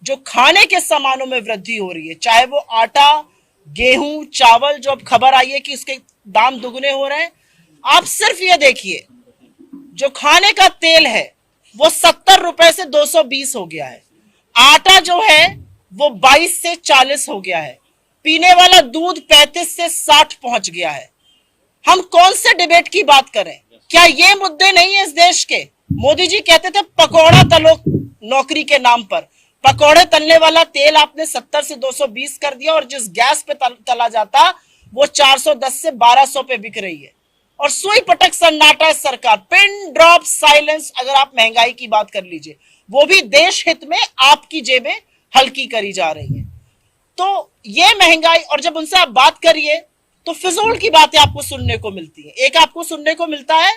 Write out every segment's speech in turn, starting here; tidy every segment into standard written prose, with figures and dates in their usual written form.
जो खाने के सामानों में वृद्धि हो रही है, चाहे वो आटा, गेहूं, चावल, जो अब खबर आई है कि इसके दाम दुगने हो रहे हैं। आप सिर्फ ये देखिए, जो खाने का तेल है वो 70 रुपए से 220 हो गया है, आटा जो है वो 22 से 40 हो गया है, पीने वाला दूध 35 से 60 पहुंच गया है। हम कौन से डिबेट की बात करें? क्या ये मुद्दे नहीं है इस देश के? मोदी जी कहते थे पकौड़ा तलो नौकरी के नाम पर, पकौड़े तलने वाला तेल आपने 70 से 220 कर दिया और जिस गैस पे तला जाता वो 410 से 1200 पे बिक रही है। और सुई पटक सन्नाटा है सरकार, पिन ड्रॉप साइलेंस। अगर आप महंगाई की बात कर लीजिए, वो भी देश हित में आपकी जेबें हल्की करी जा रही है। तो ये महंगाई, और जब उनसे आप बात करिए तो फिजूल की बातें आपको सुनने को मिलती है। एक आपको सुनने को मिलता है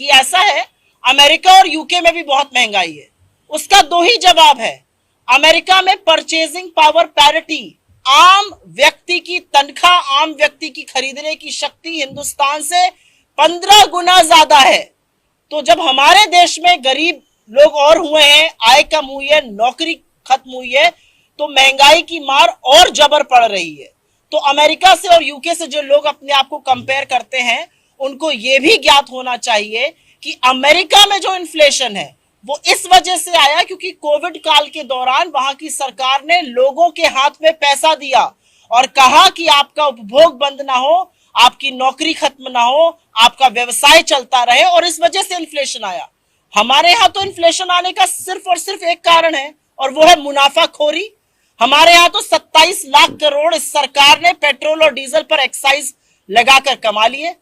कि ऐसा है अमेरिका और यूके में भी बहुत महंगाई है। उसका दो ही जवाब है। अमेरिका में परचेजिंग पावर पैरिटी, आम व्यक्ति की तनख्वाह, आम व्यक्ति की खरीदने की शक्ति हिंदुस्तान से 15 गुना ज्यादा है। तो जब हमारे देश में गरीब लोग और हुए हैं, आय कम हुई है, नौकरी खत्म हुई है, तो महंगाई की मार और जबर पड़ रही है। तो अमेरिका से और यूके से जो लोग अपने आप को कंपेयर करते हैं, उनको यह भी ज्ञात होना चाहिए कि अमेरिका में जो इन्फ्लेशन है वो इस वजह से आया क्योंकि कोविड काल के दौरान वहां की सरकार ने लोगों के हाथ में पैसा दिया और कहा कि आपका उपभोग बंद ना हो, आपकी नौकरी खत्म ना हो, आपका व्यवसाय चलता रहे, और इस वजह से इन्फ्लेशन आया। हमारे यहां तो इन्फ्लेशन आने का सिर्फ और सिर्फ एक कारण है और वो है मुनाफाखोरी। हमारे यहां तो 27 लाख करोड़ इस सरकार ने पेट्रोल और डीजल पर एक्साइज लगाकर कमा लिए,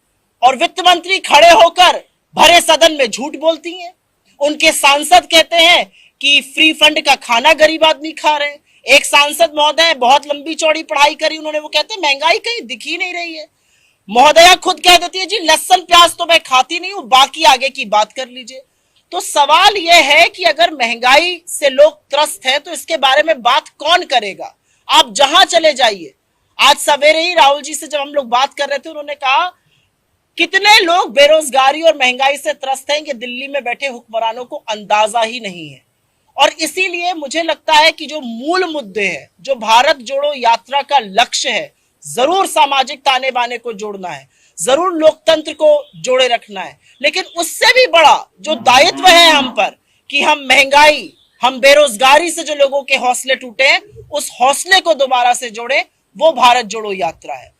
और वित्त मंत्री खड़े होकर भरे सदन में झूठ बोलती हैं। उनके सांसद कहते हैं कि फ्री फंड का खाना गरीब आदमी खा रहे हैं। एक सांसद महोदय बहुत लंबी चौड़ी पढ़ाई करी, उन्होंने वो कहते हैं महंगाई कहीं दिख ही नहीं रही है। महोदया खुद कह देती है जी लहसुन प्याज तो मैं खाती नहीं हूं, बाकी आगे की बात कर लीजिए। तो सवाल यह है कि अगर महंगाई से लोग त्रस्त हैं तो इसके बारे में बात कौन करेगा? आप जहां चले जाइए। आज सवेरे ही राहुल जी से जब हम लोग बात कर रहे थे, उन्होंने कहा कितने लोग बेरोजगारी और महंगाई से त्रस्त हैं, ये दिल्ली में बैठे हुक्मरानों को अंदाजा ही नहीं है। और इसीलिए मुझे लगता है कि जो मूल मुद्दे हैं, जो भारत जोड़ो यात्रा का लक्ष्य है, जरूर सामाजिक ताने बाने को जोड़ना है, जरूर लोकतंत्र को जोड़े रखना है, लेकिन उससे भी बड़ा जो दायित्व है हम पर कि हम महंगाई, हम बेरोजगारी से जो लोगों के हौसले टूटे हैं, उस हौसले को दोबारा से जोड़े, वो भारत जोड़ो यात्रा है।